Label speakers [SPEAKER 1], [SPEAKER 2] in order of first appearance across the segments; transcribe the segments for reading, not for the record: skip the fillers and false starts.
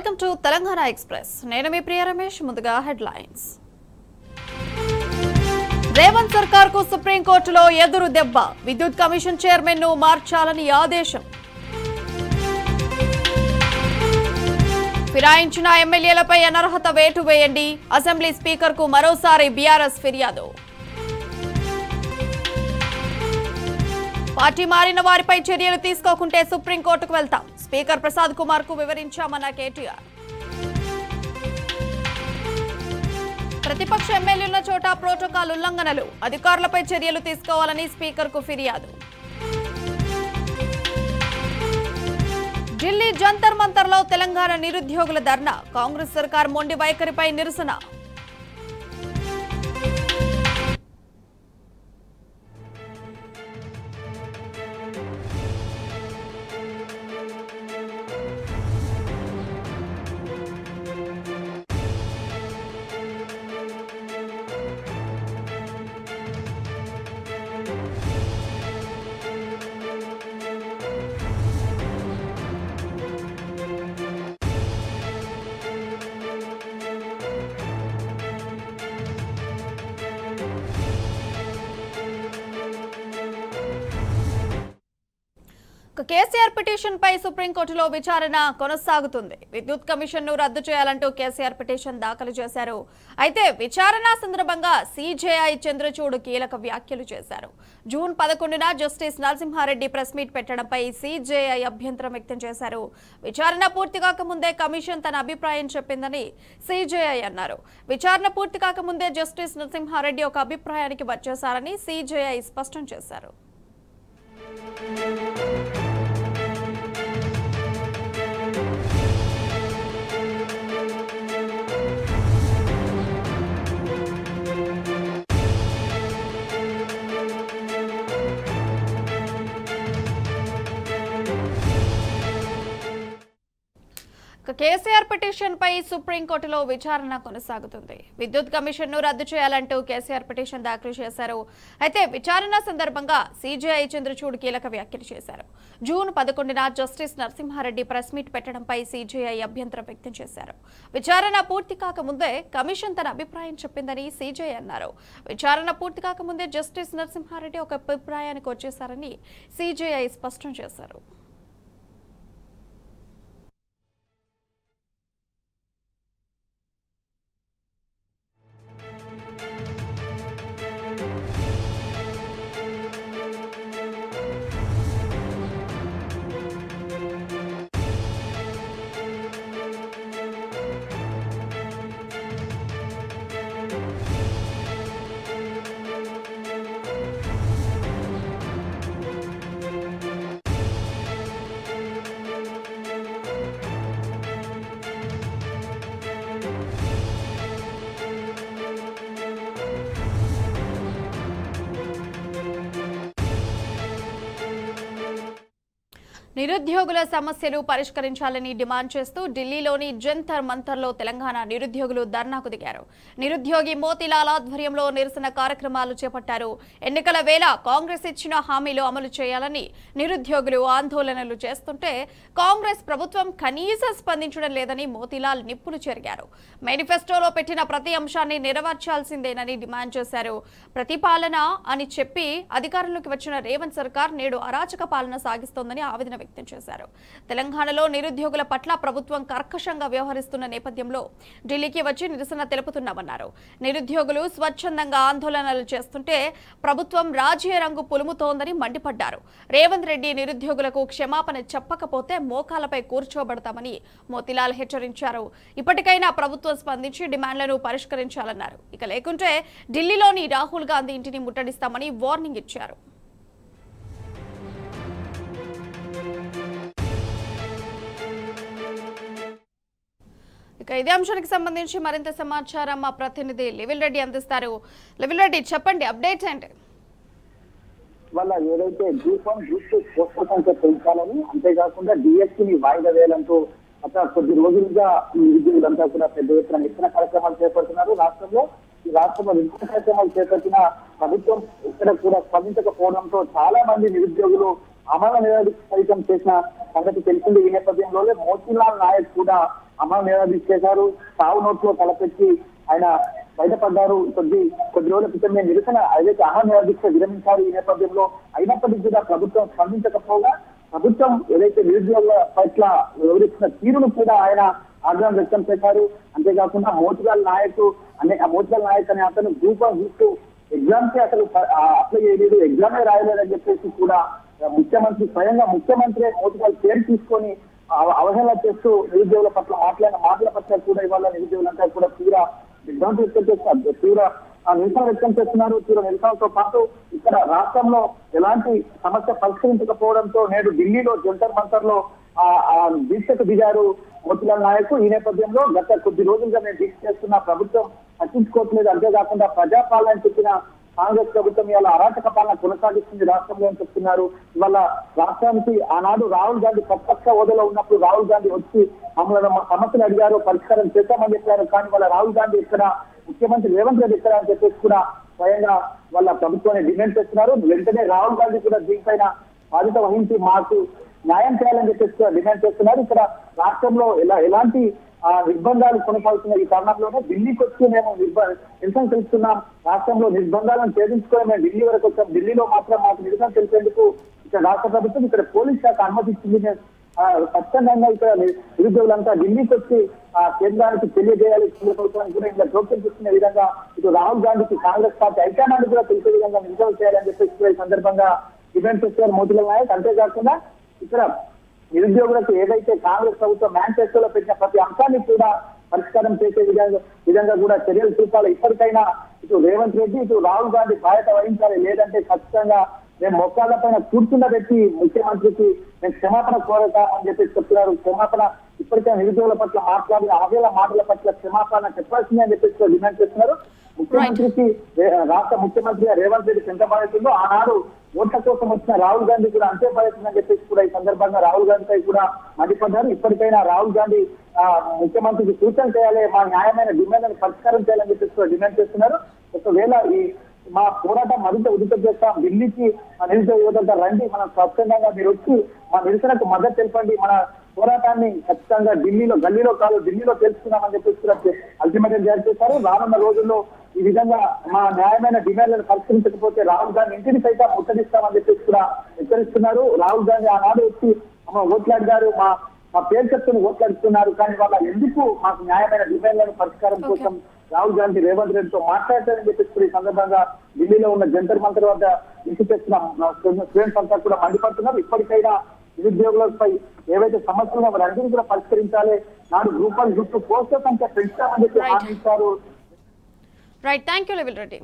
[SPEAKER 1] Welcome to Telangana express. నేను మీ ప్రియ రమేష్. ముందుగా headlines. Revanth సర్కార్ కు సుప్రీంకోర్టులో ఎదురు దెబ్బ. విద్యుత్ కమిషన్ చైర్మన్ ను మార్చాలని ఆదేశం. ఫిరాయించిన ఎమ్మెల్యేలపై అనర్హత వేటు వేయండి. అసెంబ్లీ స్పీకర్ కు మరోసారి బీఆర్ఎస్ ఫిర్యాదు. పార్టీ మారిన వారిపై చర్యలు తీసుకోకుంటే సుప్రీంకోర్టుకు వెళ్తాం. స్పీకర్ ప్రసాద్ కుమార్ కు వివరించామన్న కేటీఆర్. ప్రతిపక్ష ఎమ్మెల్యేల చోట ప్రోటోకాల్ ఉల్లంఘనలు. అధికారులపై చర్యలు తీసుకోవాలని స్పీకర్ కు ఫిర్యాదు. ఢిల్లీ జంతర్ మంతర్ లో తెలంగాణ నిరుద్యోగుల ధర్నా. కాంగ్రెస్ సర్కార్ మొండి వైఖరిపై నిరసన. కేసీఆర్ పిటిషన్ పై సుప్రీంకోర్టులో విచారణ కొనసాగుతుంది. విద్యుత్ కమిషన్ ను రద్దు చేయాలంటూ కేసీఆర్ పిటిషన్ దాఖలు చేశారు. అయితే విచారణ సందర్భంగా సీజేఐ చంద్రచూడ్ కీలక వ్యాఖ్యలు చేశారు. జూన్ 11న జస్టిస్ నరసింహారెడ్డి ప్రెస్ మీట్ పెట్టడంపై సీజేఐ అభ్యంతరం వ్యక్తం చేశారు. విచారణ పూర్తి కాకముందే కమిషన్ తన అభిప్రాయం చెప్పిందని సీజేఐ అన్నారు. విచారణ పూర్తి కాకముందే జస్టిస్ నరసింహారెడ్డి ఒక అభిప్రాయానికి వచ్చేశారని సీజేఐ స్పష్టం చేశారు. కేసీఆర్ పిటిషన్ పై సుప్రీంకోర్టులో విచారణ కొనసాగుతుంది. విద్యుత్ కమిషన్ ను రద్దు చేయాలంటూ కేసీఆర్ పిటిషన్ దాఖలు చేశారు. అయితే విచారణ సందర్భంగా సీజేఐ చంద్రచూడ్ కీలక వ్యాఖ్యలు చేశారు. జూన్ 11న జస్టిస్ నరసింహారెడ్డి ప్రెస్ మీట్ పెట్టడంపై సీజేఐ అభ్యంతరం వ్యక్తం చేశారు. విచారణ పూర్తి కాకముందే కమిషన్ తన అభిప్రాయం చెప్పిందని సీజేఐ అన్నారు. విచారణ పూర్తి కాకముందే జస్టిస్ నరసింహారెడ్డి ఒక అభిప్రాయానికి వచ్చేశారని సీజేఐ స్పష్టం చేశారు. నిరుద్యోగుల సమస్యలు పరిష్కరించాలని డిమాండ్ చేస్తూ ఢిల్లీలోని జంతర్ మంతర్లో తెలంగాణ నిరుద్యోగులు ధర్నాకు దిగారు. నిరుద్యోగి మోతీలాల్ ఆధ్వర్యంలో నిరసన కార్యక్రమాలు చేపట్టారు. ఎన్నికల వేళ కాంగ్రెస్ ఇచ్చిన హామీలు అమలు చేయాలని నిరుద్యోగులు ఆందోళనలు చేస్తుంటే కాంగ్రెస్ ప్రభుత్వం కనీసం స్పందించడం లేదని మోతీలాల్ నిప్పులు చెరిగారు. మేనిఫెస్టోలో పెట్టిన ప్రతి అంశాన్ని నెరవేర్చాల్సిందేనని డిమాండ్ చేశారు. ప్రతిపాలన అని చెప్పి అధికారంలోకి వచ్చిన రేవంత్ సర్కార్ నేడు అరాచక పాలన సాగిస్తోందని ఆవేదన వ్యక్తం చేశారు. తెలంగాణలో నిరుద్యోగుల పట్ల ప్రభుత్వం కర్కశంగా వ్యవహరిస్తున్న నేపథ్యంలో ఢిల్లీకి వచ్చి నిరసన తెలుపుతున్నామన్నారు. నిరుద్యోగులు స్వచ్ఛందంగా ఆందోళనలు చేస్తుంటే ప్రభుత్వం రాజకీయ రంగు పులుముతోందని మండిపడ్డారు. రేవంత్ రెడ్డి నిరుద్యోగులకు క్షమాపణ చెప్పకపోతే మోకాలపై కూర్చోబడతామని మోతీలాల్ హెచ్చరించారు. ఇప్పటికైనా ప్రభుత్వం స్పందించి డిమాండ్లను పరిష్కరించాలన్నారు. ఇక లేకుంటే ఢిల్లీలోని రాహుల్ గాంధీ ఇంటిని ముట్టడిస్తామని వార్నింగ్ ఇచ్చారు. ఇక ఇదే అంశానికి సంబంధించి మరింత సమాచారం మా ప్రతినిధి లెవిల్ రెడ్డి అందిస్తారు. లెవిల్ రెడ్డి, చెప్పండి, అప్డేట్స్ ఏంటి?
[SPEAKER 2] వాళ్ళ ఏదైతే గ్రూప్-1 గ్రూప్-2 పోస్టుల సంఖ్య పెంచాలని, అంతేకాకుండా డిఎస్సీని వాయిదా వేయాలంటూ గత కొద్ది రోజులుగా నిరుద్యోగులంతా కూడా పెద్ద ఎత్తున నిరసన కార్యక్రమాలు చేపడుతున్నారు. రాష్ట్రంలో నిరసన కార్యక్రమాలు చేపట్టిన ప్రభుత్వం ఇక్కడ కూడా స్పందించకపోవడంతో చాలా మంది నిరుద్యోగులు అమలు నిరాదీక్ష సైతం చేసిన సంగతి తెలిసింది. ఈ నేపథ్యంలోనే మోతీలాల్ నాయక్ కూడా అమలు నిరాదీక్ష చేశారు. సాగు నోట్లో తలపెట్టి ఆయన బయటపడ్డారు. కొద్ది రోజుల క్రితం నిరసన ఏదైతే అమలు నిరాదీక్ష విరమించారు. ఈ నేపథ్యంలో అయినప్పటికీ కూడా ప్రభుత్వం స్పందించకపోగా ప్రభుత్వం ఏదైతే నిరుద్యోగుల పట్ల వివరిస్తున్న తీరును కూడా ఆయన ఆగ్రహం వ్యక్తం చేశారు. అంతేకాకుండా మోతిలాల్ నాయక్ అనే అతను గ్రూప్ ఆఫ్ గ్రూప్ ఎగ్జామ్స్ అసలు అప్లై చేయలేదు, ఎగ్జామే రాయలేదని చెప్పేసి కూడా స్వయంగా ముఖ్యమంత్రి మోతిలాల్ పేరు తీసుకొని అవహేళన చేస్తూ నిరుద్యోగుల పట్ల మాట్లాడిన మాటల పట్ల కూడా ఇవాళ నిరుద్యోగులంతా కూడా తీవ్ర దిగ్భ్రాంతి వ్యక్తం చేస్తున్నారు, తీవ్ర నిరసన వ్యక్తం చేస్తున్నారు. తీవ్ర నిరసనతో పాటు ఇక్కడ రాష్ట్రంలో ఎలాంటి సమస్య పరిష్కరించకపోవడంతో నేడు ఢిల్లీలో జంతర్ మంతర్ లో దీక్షకు దిగారు మోతిలాల్ నాయక్. ఈ నేపథ్యంలో గత కొద్ది రోజులుగా నేను దీక్ష చేస్తున్న ప్రభుత్వం పట్టించుకోవట్లేదు, అంతేకాకుండా ప్రజాపాలన చెప్పిన కాంగ్రెస్ ప్రభుత్వం ఇవాళ అరాచక పాలన కొనసాగిస్తుంది రాష్ట్రంలో అని చెప్తున్నారు. ఇవాళ రాష్ట్రానికి ఆనాడు రాహుల్ గాంధీ ప్రతిపక్ష హోదాలో ఉన్నప్పుడు రాహుల్ గాంధీ వచ్చి మమ్మల్ని మా సమస్యలు అడిగారు, పరిష్కారం చేస్తామని చెప్పారు. కానీ వాళ్ళ రాహుల్ గాంధీ ఇక్కడ ముఖ్యమంత్రి రేవంత్ రెడ్డి ఇక్కడ అని చెప్పేసి కూడా స్వయంగా వాళ్ళ ప్రభుత్వాన్ని డిమాండ్ చేస్తున్నారు. వెంటనే రాహుల్ గాంధీ కూడా దీనిపైన బాధ్యత వహించి మాకు న్యాయం చేయాలని చెప్పేసి డిమాండ్ చేస్తున్నారు. ఇక్కడ రాష్ట్రంలో ఎలాంటి నిర్బంధాలు కొనసాగుతున్న ఈ కారణంలోనే ఢిల్లీకి వచ్చి మేము నిరసన తెలుస్తున్నాం. రాష్ట్రంలో నిర్బంధాలను ఛేదించుకొని మేము ఢిల్లీ వరకు వచ్చాం. ఢిల్లీలో మాత్రం మాకు నిరసన తెలిపేందుకు ఇక్కడ రాష్ట్ర ప్రభుత్వం ఇక్కడ పోలీస్ శాఖ అనుమతించింది. ఖచ్చితంగా ఇక్కడ నిరుద్యోగులంతా ఢిల్లీకి వచ్చి కేంద్రానికి తెలియజేయాలి, ప్రభుత్వానికి కూడా ఇంకా జోక్యం చేసుకునే విధంగా ఇటు రాహుల్ గాంధీకి కాంగ్రెస్ పార్టీ హైకమాండ్ కూడా తెలిసే విధంగా నిరసన చేయాలని చెప్పేసి ఈ సందర్భంగా డిమాండ్ చేస్తున్నారు మోతిలాల్ నాయక్. అంతేకాకుండా ఇక్కడ నిరుద్యోగులకు ఏదైతే కాంగ్రెస్ ప్రభుత్వం మేనిఫెస్టోలో పెట్టిన ప్రతి అంశాన్ని కూడా పరిష్కారం చేసే విధంగా కూడా చర్యలు చూపాలి. ఇప్పటికైనా ఇటు రేవంత్ రెడ్డి ఇటు రాహుల్ గాంధీ బాధ్యత వహించాలి, లేదంటే ఖచ్చితంగా మేము మొక్కల పైన కూర్చుండబెట్టి ముఖ్యమంత్రికి మేము క్షమాపణ కోరతామని చెప్పేసి చెప్తున్నారు. క్షమాపణ ఇప్పటికైనా నిరుద్యోగుల పట్ల మాట్లాడిన అవహేళన మాటల పట్ల క్షమాపణ చెప్పాల్సిందే అని చెప్పేసి డిమాండ్ చేస్తున్నారు. ముఖ్యమంత్రికి రాష్ట్ర ముఖ్యమంత్రి రేవంత్ రెడ్డి ఎంత బాధ్యతలో ఆనాడు ఓట్ల కోసం వచ్చిన రాహుల్ గాంధీ కూడా అంతే బాధ్యతని చెప్పేసి కూడా ఈ సందర్భంగా రాహుల్ గాంధీపై కూడా మండిపడ్డారు. ఇప్పటికైనా రాహుల్ గాంధీ ముఖ్యమంత్రికి సూచన చేయాలి, మా న్యాయమైన డిమాండ్లను పరిష్కారం చేయాలని చెప్పేసి కూడా డిమాండ్ చేస్తున్నారు. ఒకవేళ మా పోరాటం మరింత ఉధృతం చేస్తాం, ఢిల్లీకి నిరుద్యోగ యువత రండి, మనం స్వచ్ఛందంగా మీరు వచ్చి మా నిరసనకు మద్దతు తెలపండి, మన పోరాటాన్ని ఖచ్చితంగా గల్లీలో కాదు ఢిల్లీలో తెలుసుకున్నామని చెప్పేసి కూడా అల్టిమేటం జారీ చేశారు. రానున్న రోజుల్లో ఈ విధంగా మా న్యాయమైన డిమాండ్లను పరిష్కరించకపోతే రాహుల్ గాంధీ ఇంటిని సైతం ముట్టడిస్తామని చెప్పేసి కూడా హెచ్చరిస్తున్నారు. రాహుల్ గాంధీ ఆనాడు వచ్చి ఓట్లాడిగారు, మా పేరు చెప్తున్న ఓట్లాడుతున్నారు, కానీ వాళ్ళ ఎందుకు మాకు న్యాయమైన డిమాండ్లను పరిష్కారం కోసం రాహుల్ గాంధీ రేవంత్ రెడ్డితో మాట్లాడతారని చెప్పేసి ఈ సందర్భంగా ఢిల్లీలో ఉన్న జంతర్ మంతర్ వద్ద ఇంటి తెచ్చిన స్టూడెంట్స్ అంతా కూడా మండిపడుతున్నారు. ఇప్పటికైనా నిరుద్యోగులపై ఏవైతే సమస్యలు వారందరినీ కూడా పరిష్కరించాలి, నాడు గ్రూప్ వన్ గ్రూప్ 2 పోస్టుల సంఖ్య పెంచుతామని చెప్పి హామీ ఇచ్చారు.
[SPEAKER 1] Right, thank you level Reddy.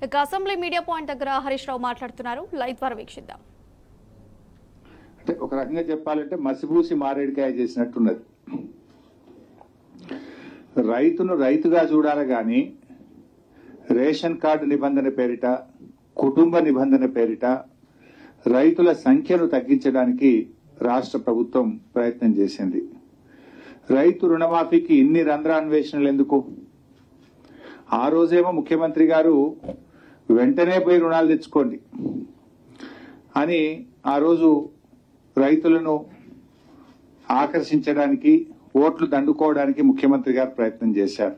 [SPEAKER 1] ఇక అసెంబ్లీ మీడియా పాయింట్ దగ్గర హరీష్ రావు మాట్లాడుతున్నారు, లైవ్ ద్వారా వీక్షిద్దాం.
[SPEAKER 3] అంటే ఒక రకంగా చెప్పాలంటే మసిపూసి మారేడికాయ చేసినట్టున్నది. రైతును రైతుగా చూడాలి కానీ రేషన్ కార్డు నిబంధన పేరిట, కుటుంబ నిబంధన పేరిట రైతుల సంఖ్యను తగ్గించడానికి రాష్ట్ర ప్రభుత్వం ప్రయత్నం చేసింది. రైతు రుణమాఫీకి ఇన్ని రంధ్రాన్వేషణలు ఎందుకు? ఆ రోజేమో ముఖ్యమంత్రి గారు వెంటనే పోయి రుణాలు తెచ్చుకోండి అని ఆ రోజు రైతులను ఆకర్షించడానికి, ఓట్లు దండుకోవడానికి ముఖ్యమంత్రి గారు ప్రయత్నం చేశారు.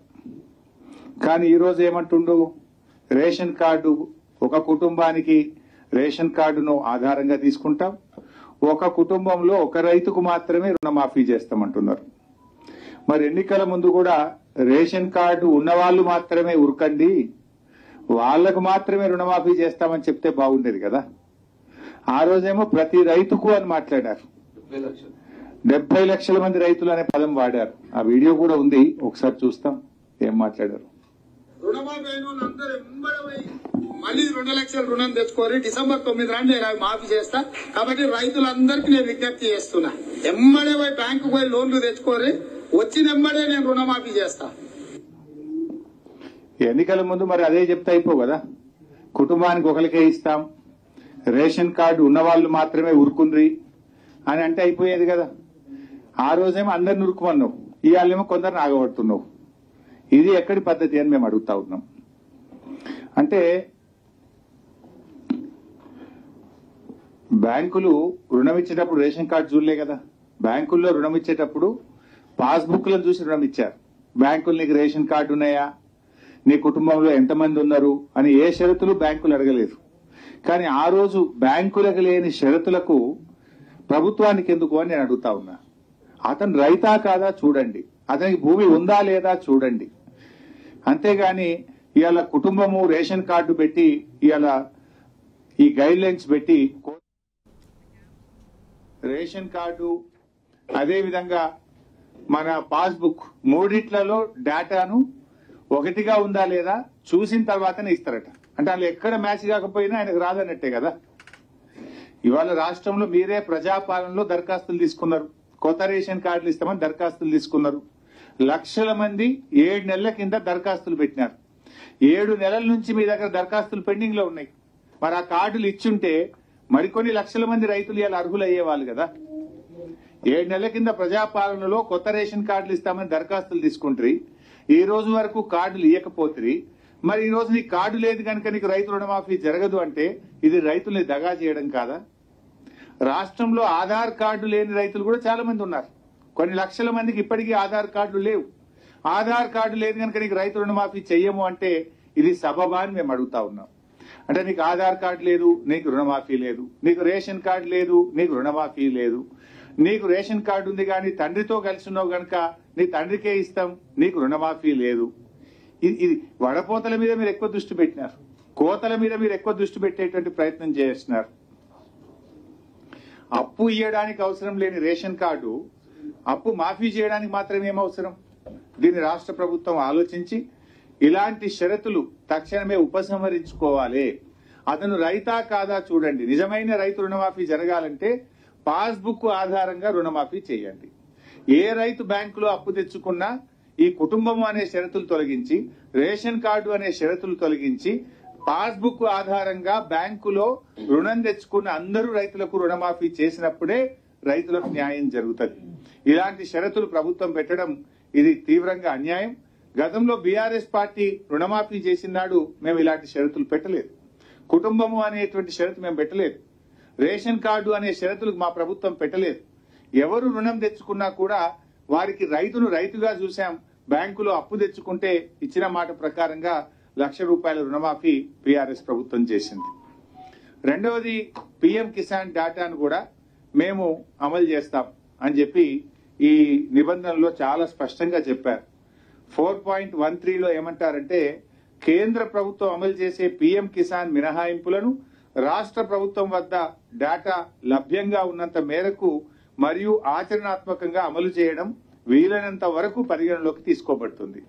[SPEAKER 3] కానీ ఈరోజు ఏమంటుండు, రేషన్ కార్డు ఒక కుటుంబానికి రేషన్ కార్డును ఆధారంగా తీసుకుంటాం, ఒక కుటుంబంలో ఒక రైతుకు మాత్రమే రుణమాఫీ చేస్తామంటున్నారు. మరి ఎన్నికల ముందు కూడా రేషన్ కార్డు ఉన్నవాళ్లు మాత్రమే ఉరకండి, వాళ్లకు మాత్రమే రుణమాఫీ చేస్తామని చెప్తే బాగుండేది కదా. ఆ రోజేమో ప్రతి రైతుకు అని మాట్లాడారు. 70 లక్షల మంది రైతులు అనే పదం వాడారు. ఆ వీడియో కూడా ఉంది, ఒకసారి చూస్తాం ఏం మాట్లాడారు.
[SPEAKER 4] రుణమాఫీ అయిన వాళ్ళందరూ మళ్ళీ 2 లక్షల రుణం తెచ్చుకోరి, డిసెంబర్ 9 నాడు నేను మాఫీ చేస్తా. కాబట్టి రైతులందరికీ నేను విజ్ఞప్తి చేస్తున్నా, ఎమ్మడే పోయి బ్యాంకు పోయి లోన్లు తెచ్చుకోరి, వచ్చినెమ్మడే నేను రుణమాఫీ చేస్తా.
[SPEAKER 3] ఎన్నికల ముందు మరి అదే చెప్తే అయిపో కదా, కుటుంబానికి ఒకరికే ఇస్తాం, రేషన్ కార్డు ఉన్నవాళ్లు మాత్రమే ఉరుకుండ్రి, అని అంటే అయిపోయేది కదా. ఆ రోజేమో అందరిని ఉరుకుమన్నావు, ఇవాళేమో కొందరిని ఆగబడుతున్నావు. ఇది ఎక్కడి పద్ధతి అని మేము అడుగుతా ఉన్నాం. అంటే బ్యాంకులు రుణం ఇచ్చేటప్పుడు రేషన్ కార్డు చూడలే కదా. బ్యాంకుల్లో రుణం ఇచ్చేటప్పుడు పాస్బుక్లను చూసి రుణం ఇచ్చారు. బ్యాంకులు నీకు రేషన్ కార్డు ఉన్నాయా, నీ కుటుంబంలో ఎంతమంది ఉన్నారు అని ఏ షరతులు బ్యాంకులు అడగలేదు. కానీ ఆ రోజు బ్యాంకులకు లేని షరతులకు ప్రభుత్వానికి ఎందుకు అని నేను అడుగుతా ఉన్నా. అతను రైతా కాదా చూడండి, అతనికి భూమి ఉందా లేదా చూడండి. అంతేగాని ఇవాళ కుటుంబము రేషన్ కార్డు పెట్టి ఇవాళ ఈ గైడ్ లైన్స్ పెట్టి రేషన్ కార్డు అదేవిధంగా మన పాస్బుక్ మూడిట్లలో డేటాను ఒకటిగా ఉందా లేదా చూసిన తర్వాతనే ఇస్తారట. అంటే వాళ్ళు ఎక్కడ మ్యాచ్ కాకపోయినా ఆయనకు రాదన్నట్టే కదా. ఇవాళ రాష్ట్రంలో మీరే ప్రజాపాలనలో దరఖాస్తులు తీసుకున్నారు, కొత్త రేషన్ కార్డులు ఇస్తామని దరఖాస్తులు తీసుకున్నారు. లక్షల మంది 7 నెలల కింద దరఖాస్తులు పెట్టినారు. 7 నెలల నుంచి మీ దగ్గర దరఖాస్తులు పెండింగ్ లో ఉన్నాయి. మరి ఆ కార్డులు ఇచ్చుంటే మరికొన్ని లక్షల మంది రైతులు ఇలా అర్హులు అయ్యేవాళ్ళు కదా. 7 నెలల కింద ప్రజాపాలనలో కొత్త రేషన్ కార్డులు ఇస్తామని దరఖాస్తులు తీసుకుంటారు. ఈ రోజు వరకు కార్డులు ఇవ్వకపోతే మరి ఈ రోజు నీకు కార్డు లేదు కనుక నీకు రైతు రుణమాఫీ జరగదు అంటే ఇది రైతుల్ని దగా చేయడం కాదా? రాష్ట్రంలో ఆధార్ కార్డు లేని రైతులు కూడా చాలా మంది ఉన్నారు. కొన్ని లక్షల మందికి ఇప్పటికీ ఆధార్ కార్డులు లేవు. ఆధార్ కార్డు లేదు కనుక నీకు రైతు రుణమాఫీ చెయ్యము అంటే ఇది సబబా అని మేము అడుగుతా ఉన్నాం. అంటే నీకు ఆధార్ కార్డు లేదు, నీకు రుణమాఫీ లేదు, నీకు రేషన్ కార్డు లేదు, నీకు రుణమాఫీ లేదు, నీకు రేషన్ కార్డు ఉంది కానీ తండ్రితో కలిసి ఉన్నావు కనుక నీ తండ్రికే ఇస్తాం, నీకు రుణమాఫీ లేదు. ఇది వడపోతల మీద మీరు ఎక్కువ దృష్టి పెట్టినారు, కోతల మీద మీరు ఎక్కువ దృష్టి పెట్టేటువంటి ప్రయత్నం చేస్తున్నారు. అప్పు ఇవ్వడానికి అవసరం లేని రేషన్ కార్డు అప్పు మాఫీ చేయడానికి మాత్రమే ఏమవసరం? దీన్ని రాష్ట్ర ప్రభుత్వం ఆలోచించి ఇలాంటి షరతులు తక్షణమే ఉపసంహరించుకోవాలి. అతను రైతా కాదా చూడండి. నిజమైన రైతు రుణమాఫీ జరగాలంటే పాస్బుక్ ఆధారంగా రుణమాఫీ చేయండి. ఏ రైతు బ్యాంకులో అప్పు తెచ్చుకున్నా ఈ కుటుంబం అనే షరతులు తొలగించి, రేషన్ కార్డు అనే షరతులు తొలగించి, పాస్బుక్ ఆధారంగా బ్యాంకులో రుణం తెచ్చుకున్న అందరూ రైతులకు రుణమాఫీ చేసినప్పుడే రైతులకు న్యాయం జరుగుతుంది. ఇలాంటి షరతులు ప్రభుత్వం పెట్టడం ఇది తీవ్రంగా అన్యాయం. గతంలో బీఆర్ఎస్ పార్టీ రుణమాఫీ చేసినాడు మేము ఇలాంటి షరతులు పెట్టలేదు. కుటుంబము అనేటువంటి షరతు మేము పెట్టలేదు. రేషన్ కార్డు అనే షరతులు మా ప్రభుత్వం పెట్టలేదు. ఎవరు రుణం తెచ్చుకున్నా కూడా వారికి రైతును రైతుగా చూశాం. బ్యాంకులో అప్పు తెచ్చుకుంటే ఇచ్చిన మాట ప్రకారంగా ₹1,00,000 రుణమాఫీ బీఆర్ఎస్ ప్రభుత్వం చేసింది. రెండవది పీఎం కిసాన్ డేటాను కూడా మేము అమలు చేస్తాం అని చెప్పి ఈ నిబంధనలో చాలా స్పష్టంగా చెప్పారు. 4.13లో ఏమంటారంటే కేంద్ర ప్రభుత్వం అమలు చేసే పీఎం కిసాన్ మినహాయింపులను రాష్ట్ర ప్రభుత్వం వద్ద డేటా లభ్యంగా ఉన్నంత మేరకు మరియు ఆచరణాత్మకంగా అమలు చేయడం వీలైనంత వరకు పరిగణలోకి తీసుకోబడుతుంది.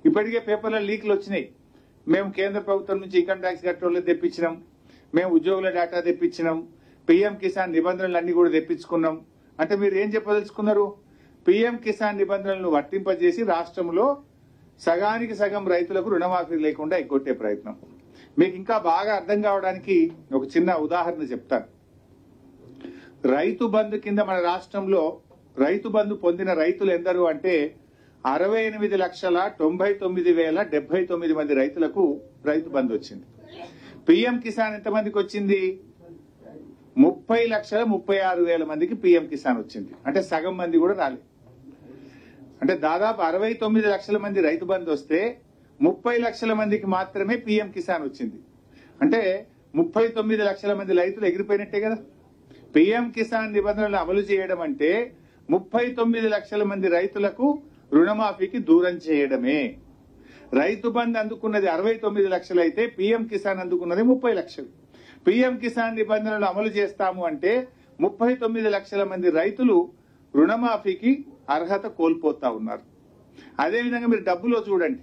[SPEAKER 3] ఇప్పటికే పేపర్ల లీక్లు వచ్చినాయి. మేము కేంద్ర ప్రభుత్వం నుంచి ఇన్కమ్ ట్యాక్స్ కట్టేవాళ్ళు తెప్పించినాం, మేము ఉద్యోగుల డేటా తెప్పించినాం, పీఎం కిసాన్ నిబంధనలు అన్ని కూడా తెప్పించుకున్నాం. అంటే మీరు ఏం చెప్పదలుచుకున్నారు? పీఎం కిసాన్ నిబంధనలను వర్తింపజేసి రాష్ట్రంలో సగానికి సగం రైతులకు రుణమాఫీ లేకుండా ఎగ్గొట్టే ప్రయత్నం. మీకు ఇంకా బాగా అర్థం కావడానికి ఒక చిన్న ఉదాహరణ చెప్తాను. రైతు బంధు కింద మన రాష్ట్రంలో రైతు బంధు పొందిన రైతులు ఎందరు అంటే 68,99,079 మంది రైతులకు రైతు బంధు వచ్చింది. పీఎం కిసాన్ ఎంతమందికి వచ్చింది? 30,36,000 మందికి పీఎం కిసాన్ వచ్చింది. అంటే సగం మంది కూడా రాలేదు. అంటే దాదాపు 69 లక్షల మంది రైతు బంధు వస్తే 30 లక్షల మందికి మాత్రమే పీఎం కిసాన్ వచ్చింది. అంటే 39 లక్షల మంది రైతులు ఎగిరిపోయినట్టే కదా. పీఎం కిసాన్ నిబంధనలు అమలు చేయడం అంటే 39 లక్షల మంది రైతులకు రుణమాఫీకి దూరం చేయడమే. రైతు బంధు అందుకున్నది 69 లక్షలు అయితే పీఎం కిసాన్ అందుకున్నది 30 లక్షలు. పీఎం కిసాన్ నిబంధనలు అమలు చేస్తాము అంటే 39 లక్షల మంది రైతులు రుణమాఫీకి అర్హత కోల్పోతా ఉన్నారు. అదేవిధంగా మీరు డబ్బులో చూడండి.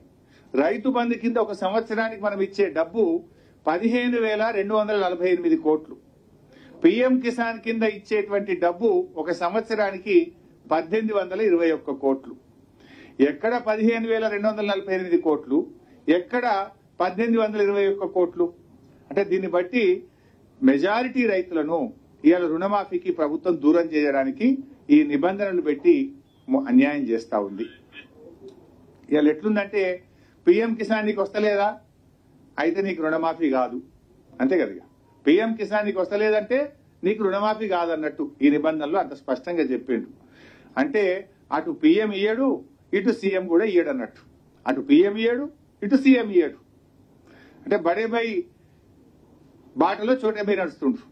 [SPEAKER 3] రైతు బంధు కింద ఒక సంవత్సరానికి మనం ఇచ్చే డబ్బు 15,248 కోట్లు. పీఎం కిసాన్ కింద ఇచ్చేటువంటి డబ్బు ఒక సంవత్సరానికి 1,821 కోట్లు. ఎక్కడ 15,248 కోట్లు, ఎక్కడ 1,821 కోట్లు? అంటే దీన్ని బట్టి మెజారిటీ రైతులను ఇవాళ రుణమాఫీకి ప్రభుత్వం దూరం చేయడానికి ఈ నిబంధనలు పెట్టి అన్యాయం చేస్తా ఉంది. ఇవాళ ఎట్లుందంటే పిఎం కిసాన్ నీకు వస్తలేదా అయితే నీకు రుణమాఫీ కాదు, అంతే కదా. పిఎం కిసాన్ నీకు వస్తలేదంటే నీకు రుణమాఫీ కాదన్నట్టు ఈ నిబంధనలు అంత స్పష్టంగా చెప్పిండు. అంటే అటు పిఎం ఇయ్యడు, ఇటు సీఎం కూడా ఇయ్యడు అన్నట్టు. అటు పిఎం ఇయ్యడు, ఇటు సీఎం ఇయ్యడు. అంటే బడేబాయి బాటలో చోటేబాయి నడుస్తుండ్రు,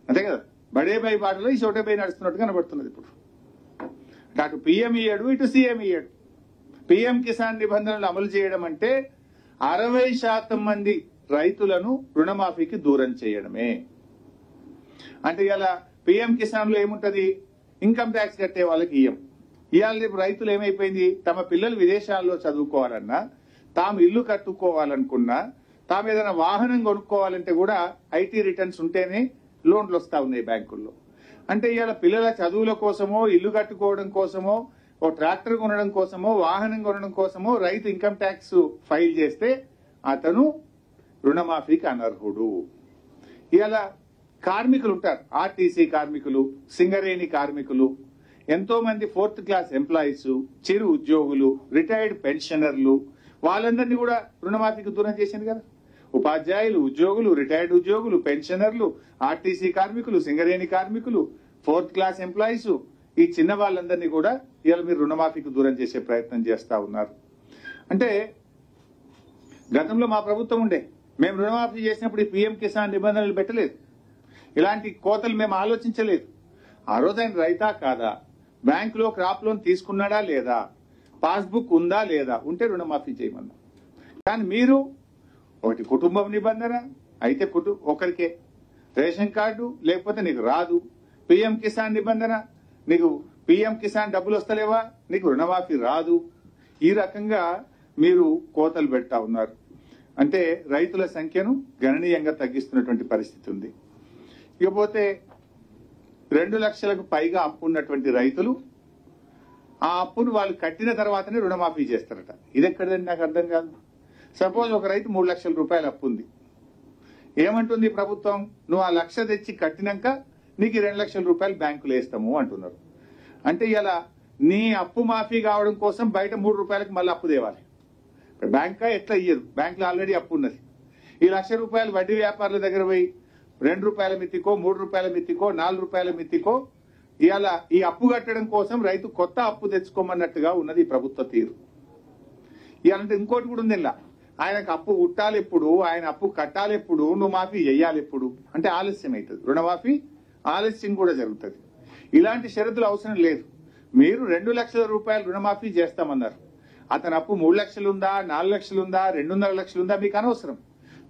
[SPEAKER 3] అంతే కదా. బడేబాయి బాటలో ఈ చోటేబాయి నడుస్తున్నట్టు కనబడుతున్నది ఇప్పుడు. అటు పిఎం ఇయ్యడు, ఇటు సీఎం ఇయ్యడు. పిఎం కిసాన్ నిబంధనలు అమలు చేయడం అంటే 60% మంది రైతులను రుణమాఫీకి దూరం చేయడమే. అంటే ఇలా పిఎం కిసాన్ లో ఏముంటది, ఇన్కమ్ ట్యాక్స్ కట్టే వాళ్ళకి ఇయ్యం. ఇవాళ రేపు రైతులు ఏమైపోయింది, తమ పిల్లలు విదేశాల్లో చదువుకోవాలన్నా, తాము ఇల్లు కట్టుకోవాలనుకున్నా, తాము ఏదైనా వాహనం కొనుక్కోవాలంటే కూడా ఐటీ రిటర్న్స్ ఉంటేనే లోన్లు వస్తా ఉన్నాయి బ్యాంకుల్లో. అంటే ఇవాళ పిల్లల చదువుల కోసమో, ఇల్లు కట్టుకోవడం కోసమో, ఓ ట్రాక్టర్ కొనడం కోసమో, వాహనం కొనడం కోసమో రైతు ఇన్కమ్ ట్యాక్స్ ఫైల్ చేస్తే అతను రుణమాఫీకి అనర్హుడు. ఇలా కార్మికులు ఉంటారు, ఆర్టీసీ కార్మికులు, సింగరేణి కార్మికులు, ఎంతో మంది 4th క్లాస్ ఎంప్లాయీస్, చిరు ఉద్యోగులు, రిటైర్డ్ పెన్షనర్లు, వాళ్ళందరినీ కూడా రుణమాఫీకి దూరం చేసింది కదా. ఉపాధ్యాయులు, ఉద్యోగులు, రిటైర్డ్ ఉద్యోగులు, పెన్షనర్లు, ఆర్టీసీ కార్మికులు, సింగరేణి కార్మికులు, 4th క్లాస్ ఎంప్లాయీస్, ఈ చిన్న వాళ్ళందరినీ కూడా ఇవాళ మీరు రుణమాఫీకి దూరం చేసే ప్రయత్నం చేస్తా ఉన్నారు. అంటే గతంలో మా ప్రభుత్వం ఉండే, మేము రుణమాఫీ చేసినప్పుడు ఈ పిఎం కిసాన్ నిబంధనలు పెట్టలేదు, ఇలాంటి కోతలు మేము ఆలోచించలేదు. ఆ రోజు ఆయన రైతా కాదా, బ్యాంకులో క్రాప్ లోన్ తీసుకున్నాడా లేదా, పాస్బుక్ ఉందా లేదా, ఉంటే రుణమాఫీ చేయమన్నా. కానీ మీరు ఒకటి కుటుంబం నిబంధన అయితే ఒకరికే రేషన్ కార్డు లేకపోతే నీకు రాదు, పిఎం కిసాన్ నిబంధన నీకు పిఎం కిసాన్ డబ్బులు వస్తలేవా నీకు రుణమాఫీ రాదు. ఈ రకంగా మీరు కోతలు పెడతా ఉన్నారు. అంటే రైతుల సంఖ్యను గణనీయంగా తగ్గిస్తున్నటువంటి పరిస్థితి ఉంది. ఇకపోతే 2 లక్షలకు పైగా అప్పు ఉన్నటువంటి రైతులు ఆ అప్పును వాళ్ళు కట్టిన తర్వాతనే రుణమాఫీ చేస్తారట. ఇది ఎక్కడదండి నాకు అర్థం కాదు. సపోజ్ ఒక రైతు 3 లక్షల రూపాయలు అప్పు ఉంది, ఏమంటుంది ప్రభుత్వం, నువ్వు ఆ 1 లక్ష తెచ్చి కట్టినాక నీకు 2 లక్షల రూపాయలు బ్యాంకులు వేస్తాము అంటున్నారు. అంటే ఇలా నీ అప్పు మాఫీ కావడం కోసం బయట 3 రూపాయలకు మళ్ళీ అప్పు తేవాలి. బ్యాంకా ఎట్లా ఇయ్యదు, బ్యాంకులో ఆల్రెడీ అప్పు ఉన్నది. ఈ 1 లక్ష రూపాయలు వడ్డీ వ్యాపారుల దగ్గర పోయి 2 రూపాయల మిత్తికో, 3 రూపాయల మిత్తికో, 4 రూపాయల మిత్తికో ఇవాళ ఈ అప్పు కట్టడం కోసం రైతు కొత్త అప్పు తెచ్చుకోమన్నట్టుగా ఉన్నది ఈ ప్రభుత్వ తీరు. ఇవాళంటే ఇంకోటి కూడా ఉంది, ఇలా ఆయనకు అప్పు ఉట్టాలి ఎప్పుడు, ఆయన అప్పు కట్టాలి ఎప్పుడు, నువ్వు మాఫీ చెయ్యాలి ఎప్పుడు అంటే ఆలస్యం అవుతుంది. రుణమాఫీ ఆలస్యం కూడా జరుగుతుంది. ఇలాంటి షరతులు అవసరం లేదు. మీరు 2 లక్షల రూపాయలు రుణమాఫీ చేస్తామన్నారు. అతని అప్పు 3 లక్షలు ఉందా, 4 లక్షలు ఉందా, 2.5 లక్షలు ఉందా మీకు అనవసరం.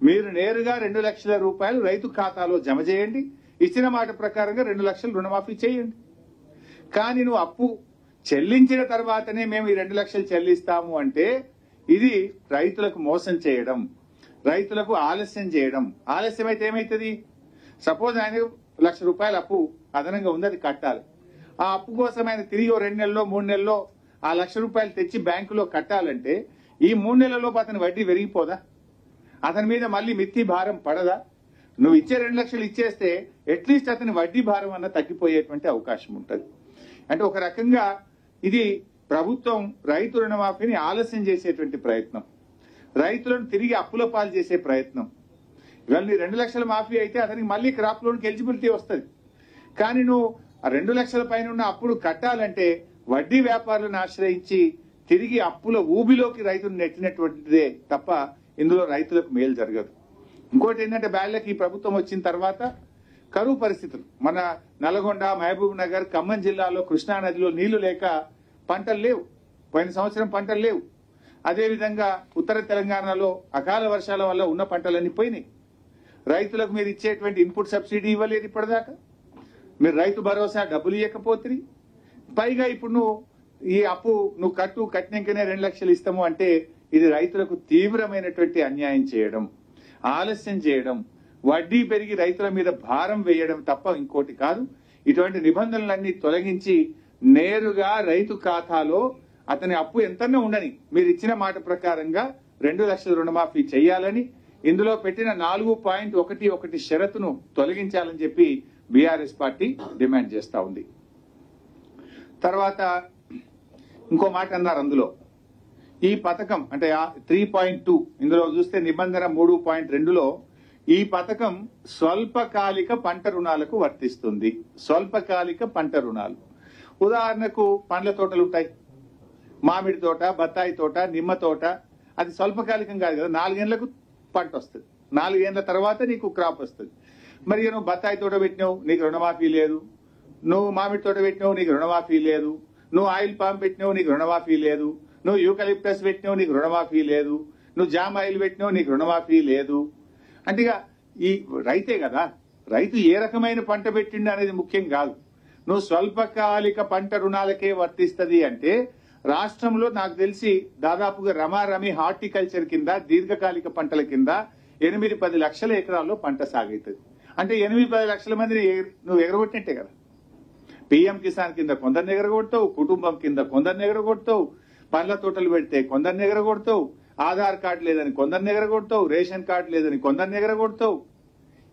[SPEAKER 3] మీరు నేరుగా 2 లక్షల రూపాయలు రైతు ఖాతాలో జమ చేయండి, ఇచ్చిన మాట ప్రకారంగా 2 లక్షలు రుణమాఫీ చేయండి. కానీ నువ్వు అప్పు చెల్లించిన తర్వాతనే మేము ఈ 2 లక్షలు చెల్లిస్తాము అంటే ఇది రైతులకు మోసం చేయడం, రైతులకు ఆలస్యం చేయడం. ఆలస్యం అయితే ఏమైతుంది, సపోజ్ ఆయన 1 లక్ష రూపాయల అప్పు అదనంగా ఉంది, అది కట్టాలి. ఆ అప్పు కోసం ఆయన తిరిగి 2 నెలల్లో 3 నెలల్లో ఆ 1 లక్ష రూపాయలు తెచ్చి బ్యాంకులో కట్టాలంటే ఈ 3 నెలల్లోపు అతని వడ్డీ పెరిగిపోదా, అతని మీద మళ్ళీ మిత్తి భారం పడదా? నువ్వు ఇచ్చే 2 లక్షలు ఇచ్చేస్తే అట్లీస్ట్ అతని వడ్డీ భారం అన్న తగ్గిపోయేటువంటి అవకాశం ఉంటుంది. అంటే ఒక రకంగా ఇది ప్రభుత్వం రైతు రుణమాఫీని ఆలస్యం చేసేటువంటి ప్రయత్నం, రైతులను తిరిగి అప్పుల పాలు చేసే ప్రయత్నం. ఇవాళ నీ 2 లక్షల మాఫీ అయితే అతనికి మళ్ళీ క్రాప్ లోన్కి ఎలిజిబిలిటీ వస్తుంది. కానీ నువ్వు ఆ 2 లక్షల పైన ఉన్న అప్పులు కట్టాలంటే వడ్డీ వ్యాపారులను ఆశ్రయించి తిరిగి అప్పుల ఊబిలోకి రైతును నెట్టినటువంటిదే తప్ప ఇందులో రైతులకు మేలు జరగదు. ఇంకోటి ఏంటంటే బ్యాళ్లకి ఈ ప్రభుత్వం వచ్చిన తర్వాత కరువు పరిస్థితులు, మన నల్గొండ, మహబూబ్ నగర్, ఖమ్మం జిల్లాలో కృష్ణా నదిలో నీళ్లు లేక పంటలు లేవు, పోయిన సంవత్సరం పంటలు లేవు. అదేవిధంగా ఉత్తర తెలంగాణలో అకాల వర్షాల వల్ల ఉన్న పంటలన్నీ పోయినాయి. రైతులకు మీరు ఇచ్చేటువంటి ఇన్పుట్ సబ్సిడీ ఇవ్వలేదు ఇప్పటిదాకా, మీరు రైతు భరోసా డబ్బులు ఇవ్వకపోతే, పైగా ఇప్పుడు నువ్వు ఈ అప్పు నువ్వు కట్టినాకనే 2 లక్షలు ఇస్తాము అంటే ఇది రైతులకు తీవ్రమైనటువంటి అన్యాయం చేయడం, ఆలస్యం చేయడం, వడ్డీ పెరిగి రైతుల మీద భారం వేయడం తప్ప ఇంకోటి కాదు. ఇటువంటి నిబంధనలన్నీ తొలగించి నేరుగా రైతు ఖాతాలో అతని అప్పు ఎంతనే ఉండని మీరు ఇచ్చిన మాట ప్రకారంగా 2 లక్షల రుణమాఫీ చేయాలని, ఇందులో పెట్టిన 4.11 షరతును తొలగించాలని చెప్పి బీఆర్ఎస్ పార్టీ డిమాండ్ చేస్తా ఉంది. తర్వాత ఇంకో మాట అన్నారు అందులో, ఈ పథకం అంటే 3.2 ఇందులో చూస్తే నిబంధన 3.2లో ఈ పథకం స్వల్పకాలిక పంట రుణాలకు వర్తిస్తుంది. స్వల్పకాలిక పంట రుణాలు, ఉదాహరణకు పండ్ల తోటలు ఉంటాయి, మామిడి తోట, బత్తాయి తోట, నిమ్మ తోట. అది స్వల్పకాలికం కాదు కదా, 4 ఏళ్లకు పంట వస్తుంది, 4 ఏళ్ల తర్వాత నీకు క్రాప్ వస్తుంది. మరి నువ్వు బత్తాయి తోట పెట్టినావు, నీకు రుణమాఫీ లేదు. నువ్వు మామిడి తోట పెట్టినావు, నీకు రుణమాఫీ లేదు. నువ్వు ఆయిల్ పామ్ పెట్టినావు, నీకు రుణమాఫీ లేదు. నువ్వు యూకలిప్టస్ పెట్టినావు, నీకు రుణమాఫీ లేదు. నువ్వు జామ్ ఆయిల్ పెట్టినావు, నీకు రుణమాఫీ లేదు. అంటే ఈ రైతే కదా, రైతు ఏ రకమైన పంట పెట్టిండు అనేది ముఖ్యం కాదు. నువ్వు స్వల్పకాలిక పంట రుణాలకే వర్తిస్తుంది అంటే రాష్ట్రంలో నాకు తెలిసి దాదాపుగా రమారమి హార్టికల్చర్ కింద దీర్ఘకాలిక పంటల కింద 8-10 లక్షల ఎకరాల్లో పంట సాగుతుంది. అంటే 8-10 లక్షల మందిని నువ్వు ఎగరగొట్టినట్టే కదా. పిఎం కిసాన్ కింద కొందరిని ఎగరగొడతావు, కుటుంబం కింద కొందరిని ఎగరగొడతావు, పండ్ల తోటలు పెడితే కొందరిని ఎగరగొడతావు, ఆధార్ కార్డు లేదని కొందరిని ఎగరగొడతావు, రేషన్ కార్డు లేదని కొందరిని ఎగరగొడతావు.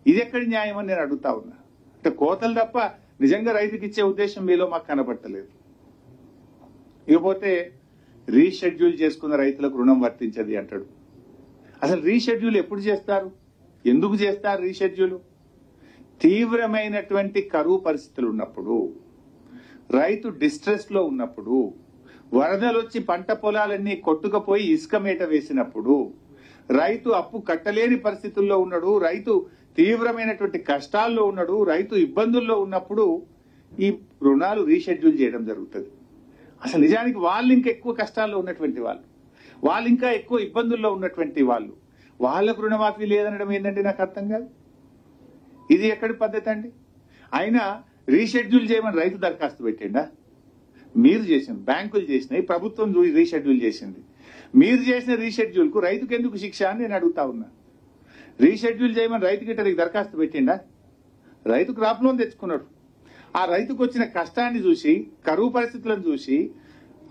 [SPEAKER 3] ఇది ఎక్కడి న్యాయం అని నేను అడుగుతా ఉన్నా. అంటే కోతలు తప్ప నిజంగా రైతుకి ఇచ్చే ఉద్దేశం మీలో మాకు కనబడతలేదు. ఇకపోతే రీషెడ్యూల్ చేసుకున్న రైతులకు రుణం వర్తించది అంటాడు. అసలు రీషెడ్యూల్ ఎప్పుడు చేస్తారు, ఎందుకు చేస్తారు రీషెడ్యూల్? తీవ్రమైనటువంటి కరువు పరిస్థితులు ఉన్నప్పుడు, రైతు డిస్ట్రెస్ లో ఉన్నప్పుడు, వరదలు వచ్చి పంట పొలాలన్నీ కొట్టుకుపోయి ఇసుక మేట వేసినప్పుడు, రైతు అప్పు కట్టలేని పరిస్థితుల్లో ఉన్నాడు, రైతు తీవ్రమైనటువంటి కష్టాల్లో ఉన్నాడు, రైతు ఇబ్బందుల్లో ఉన్నప్పుడు ఈ రుణాలు రీషెడ్యూల్ చేయడం జరుగుతుంది. అసలు నిజానికి వాళ్ళు ఇంకా ఎక్కువ కష్టాల్లో ఉన్నటువంటి వాళ్ళు ఇంకా ఎక్కువ ఇబ్బందుల్లో ఉన్నటువంటి వాళ్ళకు రుణమాఫీ లేదనడం ఏంటంటే నాకు అర్థం కాదు. ఇది ఎక్కడి పద్ధతి అండి? అయినా రీషెడ్యూల్ చేయమని రైతు దరఖాస్తు పెట్టిండా? మీరు చేసింది, బ్యాంకులు చేసినాయి, ప్రభుత్వం రీషెడ్యూల్ చేసింది. మీరు చేసిన రీషెడ్యూల్ కు రైతుకు ఎందుకు శిక్ష అని నేను అడుగుతా ఉన్నా. రీషెడ్యూల్ చేయమని రైతుకి ఇతనికి దరఖాస్తు పెట్టిండా? రైతు క్రాప్ లోన్ తెచ్చుకున్నాడు. ఆ రైతుకు వచ్చిన కష్టాన్ని చూసి, కరువు పరిస్థితులను చూసి,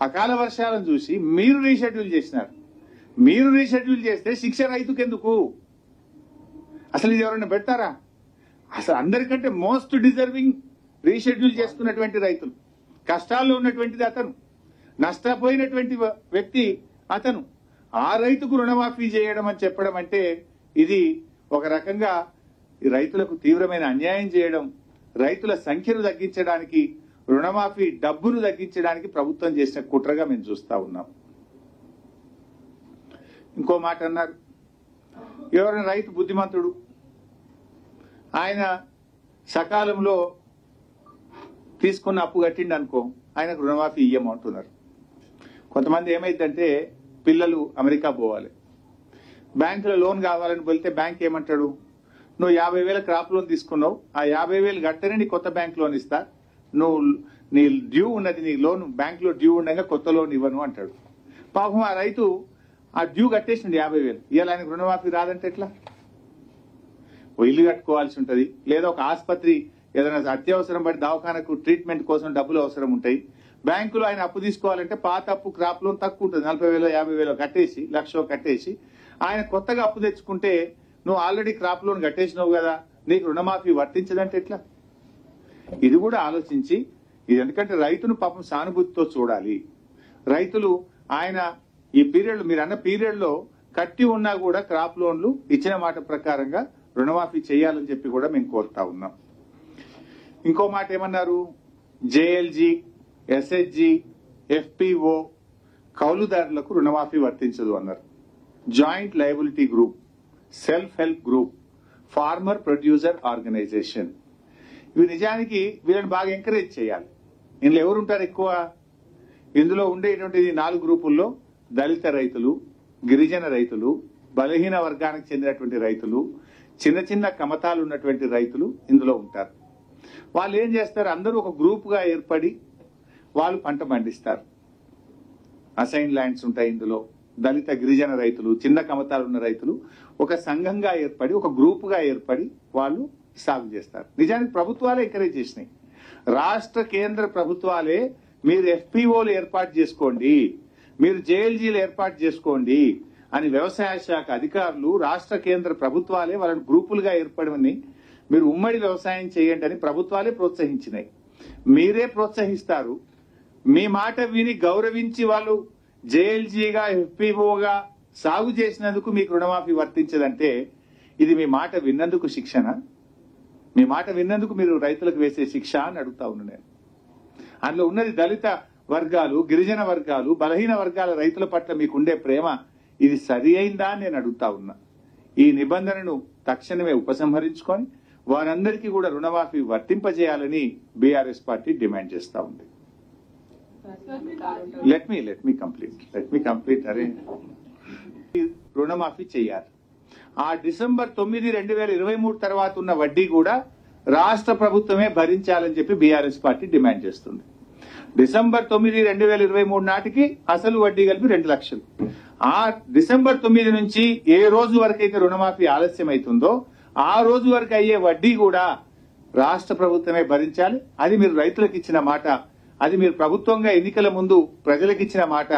[SPEAKER 3] అకాల వర్షాలను చూసి మీరు రీషెడ్యూల్ చేసినారు. మీరు రీషెడ్యూల్ చేస్తే శిక్ష రైతుకు ఎందుకు? అసలు ఇది ఎవరైనా పెడతారా? అసలు అందరికంటే మోస్ట్ డిజర్వింగ్ రీషెడ్యూల్ చేసుకున్నటువంటి రైతులు, కష్టాల్లో ఉన్నటువంటిది అతను, నష్టపోయినటువంటి వ్యక్తి అతను. ఆ రైతుకు రుణమాఫీ చేయడం అని చెప్పడం అంటే ఇది ఒక రకంగా రైతులకు తీవ్రమైన అన్యాయం చేయడం, రైతుల సంఖ్యను తగ్గించడానికి, రుణమాఫీ డబ్బును తగ్గించడానికి ప్రభుత్వం చేసిన కుట్రగా మేము చూస్తా ఉన్నాం. ఇంకో మాట అన్నారు, ఎవరైనా రైతు బుద్ధిమంతుడు, ఆయన సకాలంలో తీసుకున్న అప్పు కట్టిండి అనుకో, ఆయనకు రుణమాఫీ ఇయ్యమంటున్నారు. కొంతమంది ఏమైందంటే పిల్లలు అమెరికా పోవాలి, బ్యాంకులో లోన్ కావాలని వెళ్తే బ్యాంక్ ఏమంటాడు, నువ్వు 50,000 క్రాప్ లోన్ తీసుకున్నావు, ఆ 50,000 కట్టనే నీ కొత్త బ్యాంక్ లోన్ ఇస్తా, నువ్వు నీ డ్యూ ఉన్నది, నీ లోన్ బ్యాంక్ లో డ్యూ ఉండగా కొత్త లోన్ ఇవ్వను అంటాడు. పాపం ఆ రైతు ఆ డ్యూ కట్టేసింది 50,000, ఇవాళ ఆయనకు రుణమాఫీ రాదంటే ఎట్లా? ఇల్లు కట్టుకోవాల్సి ఉంటది, లేదా ఒక ఆసుపత్రి ఏదైనా అత్యవసరం పడి దవాఖానకు ట్రీట్మెంట్ కోసం డబ్బులు అవసరం ఉంటాయి. బ్యాంకులో ఆయన అప్పు తీసుకోవాలంటే పాత అప్పు క్రాప్ లోన్ తక్కువ ఉంటుంది, 40,000 50,000 కట్టేసి, 1,00,000 కట్టేసి ఆయన కొత్తగా అప్పు తెచ్చుకుంటే నువ్వు ఆల్రెడీ క్రాప్ లోన్ కట్టేసినావు కదా, నీకు రుణమాఫీ వర్తించదంటే ఎట్లా? ఇది కూడా ఆలోచించి, ఇది ఎందుకంటే రైతును పాపం సానుభూతితో చూడాలి. రైతులు ఆయన ఈ పీరియడ్, మీరు అన్న పీరియడ్ లో కట్టి ఉన్నా కూడా క్రాప్ లోన్లు ఇచ్చిన మాట ప్రకారంగా రుణమాఫీ చేయాలని చెప్పి కూడా మేము కోరుతా ఉన్నాం. ఇంకో మాట ఏమన్నారు, జేఎల్జీ, ఎస్హెచ్జి, ఎఫ్పిఓ కౌలుదారులకు రుణమాఫీ వర్తించదు అన్నారు. Joint liability group, self help group, farmer producer organisation, ఇవి నిజానికి వీళ్ళని బాగా ఎంకరేజ్ చేయాలి. ఇందులో ఎవరుంటారు ఎక్కువ? ఇందులో ఉండేటువంటి 4 గ్రూపుల్లో దళిత రైతులు, గిరిజన రైతులు, బలహీన వర్గానికి చెందినటువంటి రైతులు, చిన్న చిన్న కమతాలు ఉన్నటువంటి రైతులు ఇందులో ఉంటారు. వాళ్ళు ఏం చేస్తారు, అందరూ ఒక గ్రూప్ గా ఏర్పడి వాళ్ళు పంట పండిస్తారు. అసైన్ ల్యాండ్స్ ఉంటాయి ఇందులో. దళిత గిరిజన రైతులు, చిన్న కమతాలు ఉన్న రైతులు ఒక సంఘంగా ఏర్పడి, ఒక గ్రూప్ గా ఏర్పడి వాళ్ళు సాగు చేస్తారు. నిజానికి ప్రభుత్వాలే ఎంకరేజ్ చేసినాయి, రాష్ట్ర కేంద్ర ప్రభుత్వాలే మీరు ఎఫ్పిఓలు ఏర్పాటు చేసుకోండి, మీరు జేఎల్జీలు ఏర్పాటు చేసుకోండి అని వ్యవసాయ శాఖ అధికారులు, రాష్ట్ర కేంద్ర ప్రభుత్వాలే వాళ్ళని గ్రూపులుగా ఏర్పడమని మీరు ఉమ్మడి వ్యవసాయం చేయండి అని ప్రభుత్వాలే ప్రోత్సహించినాయి. మీరే ప్రోత్సహిస్తారు. మీ మాట విని గౌరవించి వాళ్ళు జేఎల్జీగా ఎఫ్పిఓగా సాగు చేసినందుకు మీకు రుణమాఫీ వర్తించదంటే ఇది మీ మాట విన్నందుకు శిక్షణ? మీ మాట విన్నందుకు మీరు రైతులకు వేసే శిక్ష అని అడుగుతా ఉన్నాను నేను. అందులో ఉన్నది దళిత వర్గాలు, గిరిజన వర్గాలు, బలహీన వర్గాల రైతుల పట్ల మీకుండే ప్రేమ ఇది సరి అయిందా అని నేను అడుగుతా ఉన్నా. ఈ నిబంధనను తక్షణమే ఉపసంహరించుకొని వారందరికీ కూడా రుణమాఫీ వర్తింపజేయాలని బీఆర్ఎస్ పార్టీ డిమాండ్ చేస్తా ఉంది. Let me complete. అరే, రుణమాఫీ చేయాలి. ఆ డిసెంబర్ 9, 2023 తర్వాత ఉన్న వడ్డీ కూడా రాష్ట్ర ప్రభుత్వమే భరించాలని చెప్పి బీఆర్ఎస్ పార్టీ డిమాండ్ చేస్తుంది. డిసెంబర్ 9, 2023 నాటికి అసలు వడ్డీ కలిపి 2 లక్షలు. ఆ డిసెంబర్ 9 నుంచి ఏ రోజు వరకైతే రుణమాఫీ ఆలస్యం అవుతుందో ఆ రోజు వరకు అయ్యే వడ్డీ కూడా రాష్ట్ర ప్రభుత్వమే భరించాలి. అది మీరు రైతులకు ఇచ్చిన మాట, అది మీరు ప్రభుత్వంగా ఎన్నికల ముందు ప్రజలకు ఇచ్చిన మాట.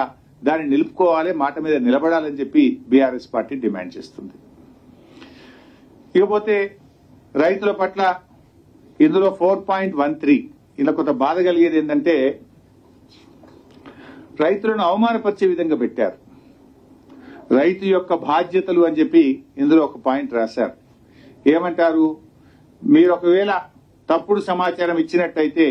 [SPEAKER 3] దాన్ని నిలుపుకోవాలి, మాట మీద నిలబడాలని చెప్పి బీఆర్ఎస్ పార్టీ డిమాండ్ చేస్తుంది. ఇకపోతే రైతుల పట్ల ఇందులో 4.13 ఇలా కొంత బాధ కలిగేది ఏంటంటే రైతులను అవమానపరిచే విధంగా పెట్టారు. రైతు యొక్క బాధ్యతలు అని చెప్పి ఇందులో ఒక పాయింట్ రాశారు. ఏమంటారు? మీరు ఒకవేళ తప్పుడు సమాచారం ఇచ్చినట్టయితే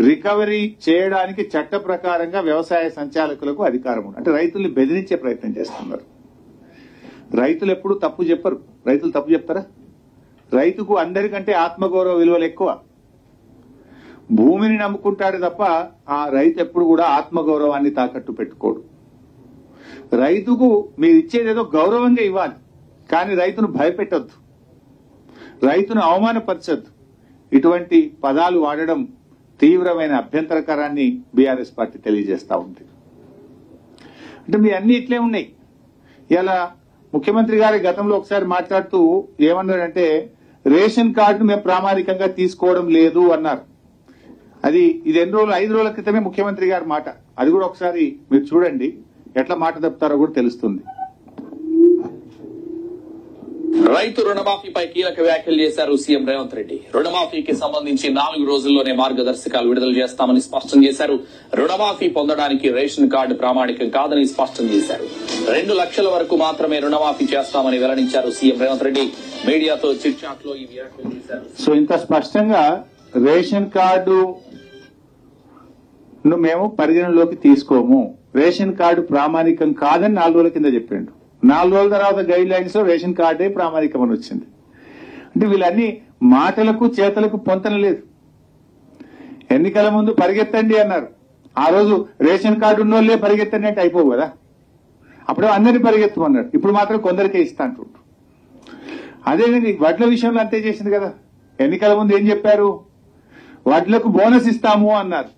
[SPEAKER 3] రికవరీ చేయడానికి చట్ట ప్రకారంగా వ్యవసాయ సంచాలకులకు అధికారం ఉంది. అంటే రైతుల్ని బెదిరించే ప్రయత్నం చేస్తున్నారు. రైతులు ఎప్పుడు తప్పు చెప్పరు. రైతులు తప్పు చెప్తారా? రైతుకు అందరికంటే ఆత్మగౌరవ విలువలు ఎక్కువ. భూమిని నమ్ముకుంటాడు తప్ప ఆ రైతు ఎప్పుడు కూడా ఆత్మగౌరవాన్ని తాకట్టు పెట్టుకోడు. రైతుకు మీరు ఇచ్చేదేదో గౌరవంగా ఇవ్వాలి, కానీ రైతును భయపెట్టొద్దు, రైతును అవమానపరచొద్దు. ఇటువంటి పదాలు వాడడం తీవ్రమైన అభ్యంతరకరాన్ని బీఆర్ఎస్ పార్టీ తెలియజేస్తా ఉంది. అంటే మీ అన్ని ఇట్లే ఉన్నాయి. ఇలా ముఖ్యమంత్రి గారి గతంలో ఒకసారి మాట్లాడుతూ ఏమన్నారంటే రేషన్ కార్డును మేము ప్రామాణికంగా తీసుకోవడం లేదు అన్నారు. ఇది ఎన్ని రోజులు, 5 రోజుల క్రితమే ముఖ్యమంత్రి గారి మాట. అది కూడా ఒకసారి మీరు చూడండి, ఎట్లా మాట తప్పుతారో కూడా తెలుస్తుంది.
[SPEAKER 5] రైతు రుణమాఫీపై కీలక వ్యాఖ్యలు చేశారు సీఎం రేవంత్ రెడ్డి. రుణమాఫీకి సంబంధించి 4 రోజుల్లోనే మార్గదర్శకాలు విడుదల చేస్తామని స్పష్టం చేశారు. రుణమాఫీ పొందడానికి రేషన్ కార్డు ప్రామాణికం కాదని స్పష్టం చేశారు. 2 లక్షల వరకు మాత్రమే రుణమాఫీ చేస్తామని వెల్లడించారు సీఎం రేవంత్ రెడ్డి. మీడియాతో చిట్ చాట్ లో ఈ వ్యాఖ్యలు చేశారు.
[SPEAKER 3] సో ఇంత స్పష్టంగా రేషన్ కార్డు మేము పరిగణలోకి తీసుకోము, రేషన్ కార్డు ప్రామాణికం కాదని 4 రోజుల కింద చెప్పిండు. 4 రోజుల తర్వాత గైడ్ లైన్స్ లో రేషన్ కార్డే ప్రామాణికం అని వచ్చింది. అంటే వీళ్ళన్ని మాటలకు చేతలకు పొంతన లేదు. ఎన్నికల ముందు పరిగెత్తండి అన్నారు. ఆ రోజు రేషన్ కార్డు ఉన్నోళ్లే పరిగెత్తండి అంటే అయిపోవు కదా. అప్పుడే అందరినీ పరిగెత్తమన్నారు. ఇప్పుడు మాత్రం కొందరికే ఇస్తా అంటుంటారు. అదేవిధంగా వడ్ల విషయంలో అంతే చేసింది కదా. ఎన్నికల ముందు ఏం చెప్పారు? వడ్లకు బోనస్ ఇస్తాము అన్నారు.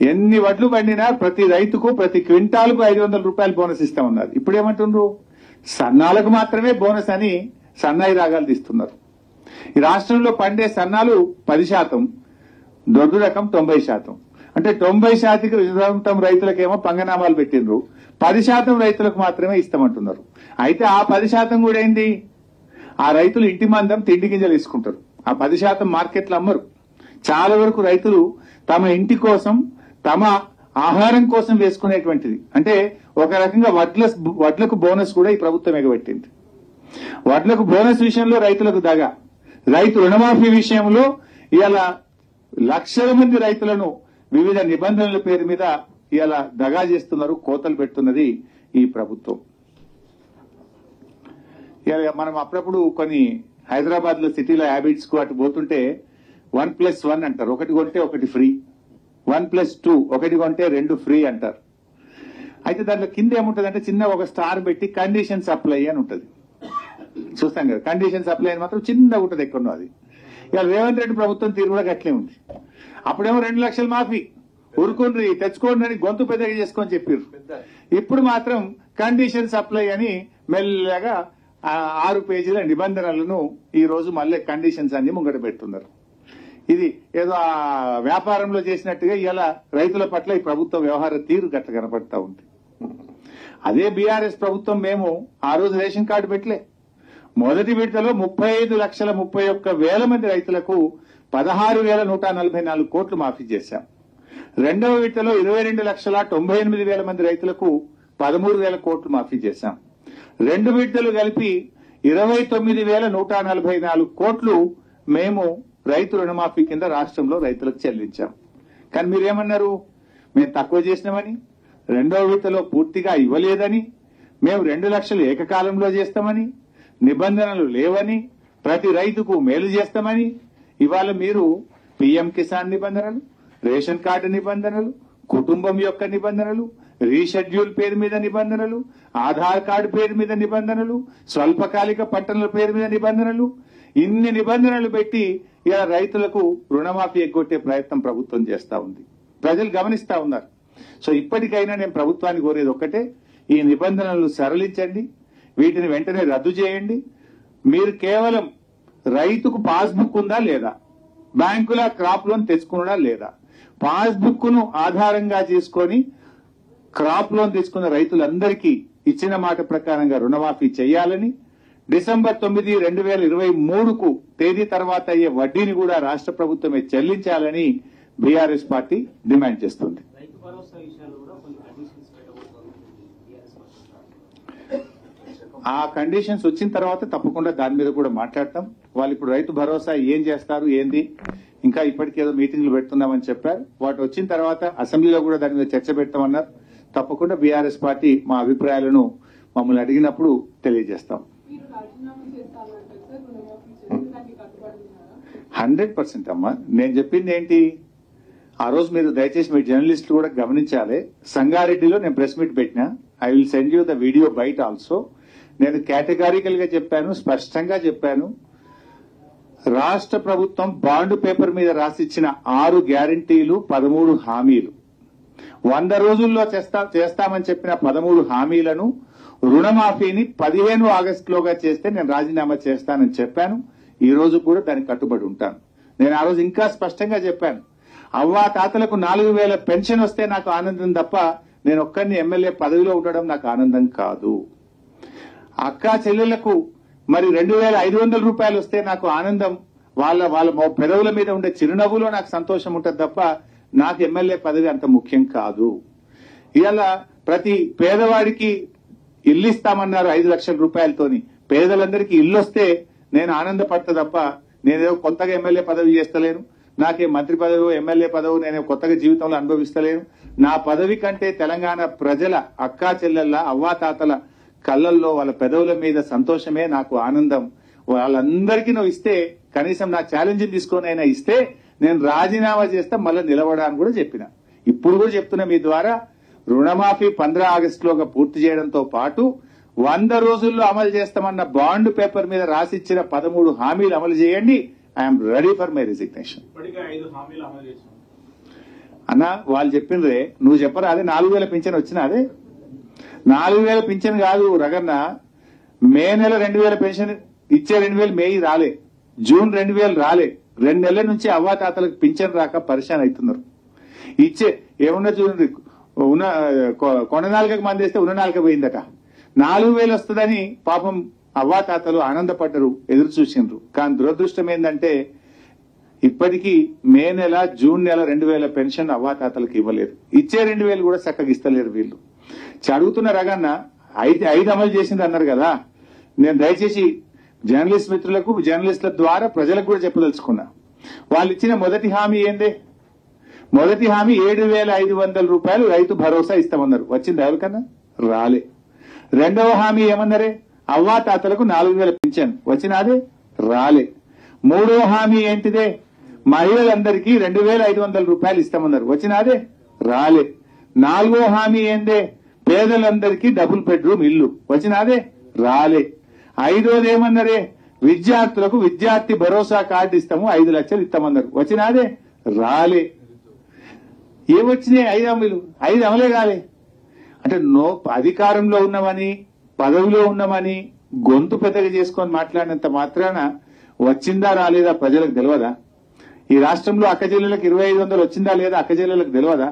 [SPEAKER 3] ఎన్ని వడ్లు పండినా ప్రతి రైతుకు ప్రతి క్వింటాల్కు 500 రూపాయలు బోనస్ ఇస్తామన్నారు. ఇప్పుడు ఏమంటుండ్రు? సన్నాలకు మాత్రమే బోనస్ అని సన్నాయి రాగాలు తీస్తున్నారు. ఈ రాష్ట్రంలో పండే సన్నాలు 10%, దొడ్డు రకం 90%. అంటే 90% రైతులకేమో పంగనామాలు పెట్టిండ్రు, 10% రైతులకు మాత్రమే ఇస్తామంటున్నారు. అయితే ఆ 10% కూడా ఏంది? ఆ రైతులు ఇంటి మందం తిండి గింజలు తీసుకుంటారు. ఆ 10% మార్కెట్లో అమ్మరు. చాలా వరకు రైతులు తమ ఇంటి కోసం, తమ ఆహారం కోసం వేసుకునేటువంటిది. అంటే ఒక రకంగా వడ్లకు బోనస్ కూడా ఈ ప్రభుత్వం ఎగబెట్టింది. వడ్లకు బోనస్ విషయంలో రైతులకు దగా, రైతు రుణమాఫీ విషయంలో ఇలా లక్షల మంది రైతులను వివిధ నిబంధనల పేరు మీద ఇలా దగా చేస్తున్నారు, కోతలు పెడుతున్నది ఈ ప్రభుత్వం. ఇలా మనం అప్పుడప్పుడు కొన్ని హైదరాబాద్ లో సిటీలో హ్యాబిట్స్ కు అటు పోతుంటే 1+1 అంటారు. ఒకటి కొంటే ఒకటి ఫ్రీ, 1+2 ఒకటి కొంటే 2 ఫ్రీ అంటారు. అయితే దాంట్లో కింద ఏముంటదంటే చిన్న ఒక స్టార్ పెట్టి కండిషన్స్ అప్లై అని ఉంటది. చూస్తాం కదా, కండిషన్స్ అప్లై అని మాత్రం చిన్నగా ఉంటది ఎక్కడో. అది ఇక రేవంత్ రెడ్డి ప్రభుత్వం తీరు కూడా గట్లే ఉంది. అప్పుడేమో 2 లక్షల మాఫీ, ఉరుకుండ్రి తెచ్చుకోండి అని గొంతు పెద్దగా చేసుకొని చెప్పారు. ఇప్పుడు మాత్రం కండిషన్స్ అప్లై అని మెల్లగా 6 పేజీల నిబంధనలను ఈ రోజు మళ్ళీ కండిషన్స్ అన్ని ముంగట పెడుతున్నారు. ఇది ఏదో ఆ వ్యాపారంలో చేసినట్టుగా ఇలా రైతుల పట్ల ఈ ప్రభుత్వ వ్యవహార తీరు గట్ల కనపడతా ఉంది. అదే బీఆర్ఎస్ ప్రభుత్వం మేము ఆ రోజు రేషన్ కార్డు పెట్టలే, మొదటి విడతలో 35,31,000 మంది రైతులకు 16,144 కోట్లు మాఫీ చేశాం. రెండవ విడతలో 22,98,000 మంది రైతులకు 13,000 కోట్లు మాఫీ చేశాం. రెండు విడతలు కలిపి 29,144 కోట్లు మేము రైతు రుణమాఫీ కింద రాష్ట్రంలో రైతులకు చెల్లించాం. కానీ మీరేమన్నారు? మేము తక్కువ చేసినామని, రెండవ విడతలో పూర్తిగా ఇవ్వలేదని, మేము 2 లక్షలు ఏకకాలంలో చేస్తామని, నిబంధనలు లేవని, ప్రతి రైతుకు మేలు చేస్తామని. ఇవాళ మీరు పీఎం కిసాన్ నిబంధనలు, రేషన్ కార్డు నిబంధనలు, కుటుంబం యొక్క నిబంధనలు, రీషెడ్యూల్ పేరు మీద నిబంధనలు, ఆధార్ కార్డు పేరు మీద నిబంధనలు, స్వల్పకాలిక పట్టణాల పేరు మీద నిబంధనలు, ఇన్ని నిబంధనలు పెట్టి ఇలా రైతులకు రుణమాఫీ ఎగ్గొట్టే ప్రయత్నం ప్రభుత్వం చేస్తా ఉంది. ప్రజలు గమనిస్తా ఉన్నారు. సో ఇప్పటికైనా నేను ప్రభుత్వాన్ని కోరేది ఒక్కటే, ఈ నిబంధనలు సరళించండి, వీటిని వెంటనే రద్దు చేయండి. మీరు కేవలం రైతుకు పాస్బుక్ ఉందా లేదా, బ్యాంకుల క్రాప్ లోన్ తెచ్చుకున్నా లేదా, పాస్బుక్ ను ఆధారంగా చేసుకొని క్రాప్ లోన్ తెచ్చుకున్న రైతులందరికీ ఇచ్చిన మాట ప్రకారంగా రుణమాఫీ చేయాలని, డిసెంబర్ 9, 2023కు తేదీ తర్వాత అయ్యే వడ్డీని కూడా రాష్ట్ర ప్రభుత్వమే చెల్లించాలని బీఆర్ఎస్ పార్టీ డిమాండ్ చేస్తుంది. ఆ కండిషన్స్ వచ్చిన తర్వాత తప్పకుండా దాని మీద కూడా మాట్లాడతాం. వాళ్ళు ఇప్పుడు రైతు భరోసా ఏం చేస్తారు ఏంది, ఇంకా ఇప్పటికేదో మీటింగ్లు పెడుతున్నామని చెప్పారు. వాటి వచ్చిన తర్వాత అసెంబ్లీలో కూడా దాని మీద చర్చ పెట్టామన్నారు. తప్పకుండా బీఆర్ఎస్ పార్టీ మా అభిప్రాయాలను మమ్మల్ని అడిగినప్పుడు తెలియజేస్తాం. 100% అమ్మా. నేను చెప్పింది ఏంటి, ఆ రోజు మీరు దయచేసి మీ జర్నలిస్టులు కూడా గమనించాలి. సంగారెడ్డిలో నేను ప్రెస్ మీట్ పెట్టినా, I will send you the video byte also. నేను కేటగారికల్ గా చెప్పాను, స్పష్టంగా చెప్పాను, రాష్ట్ర ప్రభుత్వం బాండ్ పేపర్ మీద రాసిచ్చిన 6 గ్యారంటీలు, 13 హామీలు, 100 రోజుల్లో చేస్తామని చెప్పిన 13 హామీలను, రుణమాఫీని 15 ఆగస్టులోగా చేస్తే నేను రాజీనామా చేస్తానని చెప్పాను. ఈ రోజు కూడా దానికి కట్టుబడి ఉంటాను. నేను ఆ రోజు ఇంకా స్పష్టంగా చెప్పాను, అవ్వా తాతలకు 4,000 పెన్షన్ వస్తే నాకు ఆనందం తప్ప నేను ఒక్కరిని ఎమ్మెల్యే పదవిలో ఉండడం నాకు ఆనందం కాదు. అక్కా చెల్లెళ్లకు మరి 2,500 రూపాయలు వస్తే నాకు ఆనందం, వాళ్ళ పెదవుల మీద ఉండే చిరునవ్వులో నాకు సంతోషం ఉంటుంది తప్ప నాకు ఎమ్మెల్యే పదవి అంత ముఖ్యం కాదు. ఇలా ప్రతి పేదవాడికి ఇల్లు ఇస్తామన్నారు 5 లక్షల రూపాయలతోని. పేదలందరికీ ఇల్లు వస్తే నేను ఆనందపడతా తప్ప నేనేదో కొత్తగా ఎమ్మెల్యే పదవి చేస్తలేను, నాకే మంత్రి పదవి ఎమ్మెల్యే పదవి నేను కొత్తగా జీవితంలో అనుభవిస్తలేను. నా పదవి కంటే తెలంగాణ ప్రజల అక్కా చెల్లెళ్ళ అవ్వాతాతల కళ్ళల్లో వాళ్ళ పెదవుల మీద సంతోషమే నాకు ఆనందం. వాళ్ళందరికీ నువ్వు ఇస్తే, కనీసం నా ఛాలెంజ్ తీసుకొని అయినా ఇస్తే నేను రాజీనామా చేస్తే మళ్ళీ నిలబడాలని కూడా చెప్పిన. ఇప్పుడు కూడా చెప్తున్నా మీ ద్వారా, రుణమాఫీ 15 ఆగస్టులోగా పూర్తి చేయడంతో పాటు 100 రోజుల్లో అమలు చేస్తామన్న బాండ్ పేపర్ మీద రాసిచ్చిన 13 హామీలు అమలు చేయండి. I'm ready for my resignation. అన్న వాళ్ళు చెప్పిండ్రే, నువ్వు చెప్పరా? అదే 4,000 పింఛన్ వచ్చినా? అదే 4,000 పింఛన్ కాదు రగన్న. మే నెల 2,000 పెన్షన్ ఇచ్చే 2,000 మే రాలే, జూన్ 2,000 రాలే. 2 నెలల నుంచి అవ్వాతాతలకు పింఛన్ రాక పరిశాన్ అవుతున్నారు. ఇచ్చే ఏమన్నా చూడండి, ఉన్న కొండనాలుగకు మంది వేస్తే ఉన్న నాలుక పోయిందట. 4,000 వస్తుందని పాపం అవ్వాతాతలు ఆనందపడ్డరు, ఎదురు చూసిండ్రు. కానీ దురదృష్టం ఏంటంటే ఇప్పటికీ మే నెల, జూన్ నెల 2,000 పెన్షన్ అవ్వాతాతలకు ఇవ్వలేదు. ఇచ్చే 2,000 కూడా చక్కగా ఇస్తలేరు వీళ్ళు. అడుగుతున్న రగన్న 5 అమలు చేసింది అన్నారు కదా. నేను దయచేసి జర్నలిస్ట్ మిత్రులకు, జర్నలిస్టుల ద్వారా ప్రజలకు కూడా చెప్పదలుచుకున్నా. వాళ్ళు ఇచ్చిన మొదటి హామీ ఏందే? మొదటి హామీ 7,500 రూపాయలు రైతు భరోసా ఇస్తామన్నారు. వచ్చింది ఎవరికన్నా? రాలే. రెండవ హామీ ఏమన్నారే? అవ్వాతాతలకు 4,000 పింఛన్. వచ్చినాదే? రాలే. మూడవ హామీ ఏంటిదే? మహిళలందరికీ 2,500 రూపాయలు ఇస్తామన్నారు. వచ్చినాదే? రాలే. నాలుగో హామీ ఏందే? పేదలందరికీ డబుల్ బెడ్రూమ్ ఇల్లు. వచ్చినాదే? రాలే. ఐదోది ఏమన్నారే? విద్యార్థులకు విద్యార్థి భరోసా కార్డు ఇస్తాము, 5 లక్షలు ఇస్తామన్నారు. వచ్చినాదే? రాలే. ఏమొచ్చినాయి? 5 హామీలు, 5 అమలే కాలే. అంటే అధికారంలో ఉన్నామని, పదవిలో ఉన్నామని గొంతు పెద్దగా చేసుకొని మాట్లాడినంత మాత్రాన వచ్చిందా రాలేదా ప్రజలకు తెలియదా? ఈ రాష్ట్రంలో అక్కచెల్లెలకు 2,500 వచ్చిందా లేదా అక్కచెల్లెలకు తెలియదా?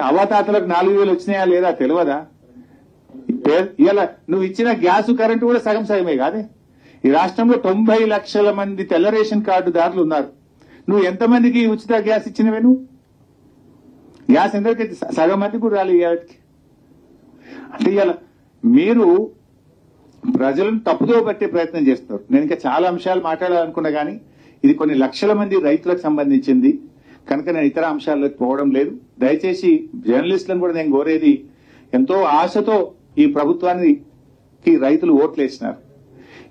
[SPEAKER 3] అవ్వాతాతలకు 4,000 వచ్చినాయా లేదా తెలియదా? ఇలా నువ్వు ఇచ్చిన గ్యాస్ కరెంటు కూడా సగం సగమే కాదే. ఈ రాష్ట్రంలో 90 లక్షల మంది తెల్ల రేషన్ కార్డుదారులు ఉన్నారు. నువ్వు ఎంతమందికి ఉచిత గ్యాస్ ఇచ్చినవే? నువ్వు గ్యాస్ ఎందరికైతే సగం మందికి కూడా రాలేదు ఇవాళకి. అంటే ఇలా మీరు ప్రజలను తప్పుదో పట్టే ప్రయత్నం చేస్తున్నారు. నేను ఇంకా చాలా అంశాలు మాట్లాడాలనుకున్నా కానీ ఇది కొన్ని లక్షల మంది రైతులకు సంబంధించింది కనుక నేను ఇతర అంశాల్లోకి పోవడం లేదు. దయచేసి జర్నలిస్టులను కూడా నేను కోరేది, ఎంతో ఆశతో ఈ ప్రభుత్వానికి రైతులు ఓట్లేసినారు.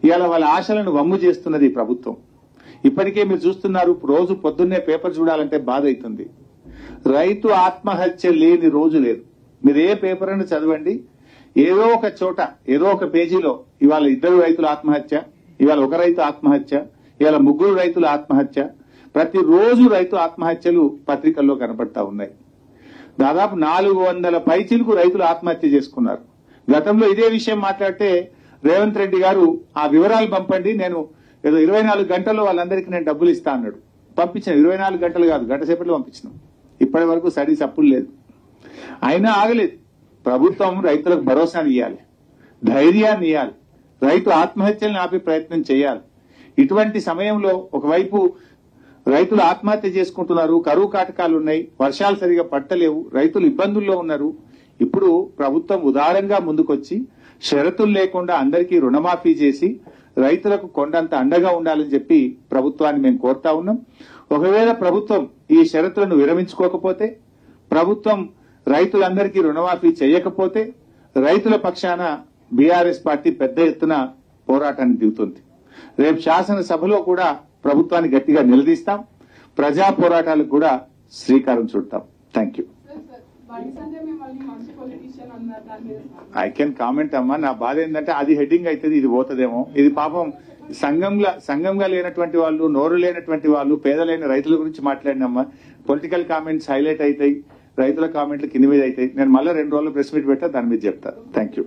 [SPEAKER 3] ఇవాళ వాళ్ళ ఆశలను వమ్ము చేస్తున్నది ఈ ప్రభుత్వం. ఇప్పటికే మీరు చూస్తున్నారు, రోజు పొద్దున్నే పేపర్ చూడాలంటే బాధ అవుతుంది. రైతు ఆత్మహత్య లేని రోజు లేదు. మీరు ఏ పేపర్ అని చదవండి, ఏదో ఒక చోట ఏదో ఒక పేజీలో ఇవాళ 2 రైతుల ఆత్మహత్య, ఇవాళ 1 రైతు ఆత్మహత్య, ఇవాళ 3 రైతుల ఆత్మహత్య. ప్రతిరోజు రైతు ఆత్మహత్యలు పత్రికల్లో కనపడతా ఉన్నాయి. దాదాపు 400 పైచీలకు రైతులు ఆత్మహత్య చేసుకున్నారు. గతంలో ఇదే విషయం మాట్లాడితే రేవంత్ రెడ్డి గారు ఆ వివరాలు పంపండి, నేను ఏదో 24 గంటల్లో వాళ్ళందరికీ నేను డబ్బులు ఇస్తా అన్నాడు. పంపించిన 24 గంటలు కాదు, గంట సేపట్లో పంపించినాం. ఇప్పటి వరకు స్టడీస్ అప్పులు లేదు. అయినా ఆగలేదు. ప్రభుత్వం రైతులకు భరోసాని ఇవ్వాలి, ధైర్యాన్ని ఇవ్వాలి, రైతు ఆత్మహత్యలను ఆపే ప్రయత్నం చేయాలి. ఇటువంటి సమయంలో ఒకవైపు రైతులు ఆత్మహత్య చేసుకుంటున్నారు, కరువు కాటకాలు ఉన్నాయి, వర్షాలు సరిగా పట్టలేవు, రైతులు ఇబ్బందుల్లో ఉన్నారు. ఇప్పుడు ప్రభుత్వం ఉదారంగా ముందుకొచ్చి షరతులు లేకుండా అందరికీ రుణమాఫీ చేసి రైతులకు కొండంత అండగా ఉండాలని చెప్పి ప్రభుత్వాన్ని మేము కోరుతా ఉన్నాం. ఒకవేళ ప్రభుత్వం ఈ షరతులను విరమించుకోకపోతే, ప్రభుత్వం రైతులందరికీ రుణమాఫీ చేయకపోతే రైతుల పక్షాన బీఆర్ఎస్ పార్టీ పెద్ద ఎత్తున పోరాటానికి దిగుతుంది. రేపు శాసనసభలో కూడా ప్రభుత్వాన్ని గట్టిగా నిలదీస్తాం, ప్రజా పోరాటాలకు కూడా శ్రీకారం చుడతాం. Thank you. I can comment అమ్మా. నా బాధ ఏంటంటే అది హెడ్డింగ్ అవుతుంది, ఇది పోతుందేమో. ఇది పాపం సంఘంగా లేనటువంటి వాళ్ళు, నోరు లేనటువంటి వాళ్ళు, పేదలైన రైతుల గురించి మాట్లాడినమ్మా. పొలిటికల్ కామెంట్స్ హైలైట్ అవుతాయి, రైతుల కామెంట్లు కింద మీద అవుతాయి. నేను మళ్ళీ 2 రోజులు ప్రెస్ మీట్ పెట్టా, దాని మీద చెప్తాను. Thank you.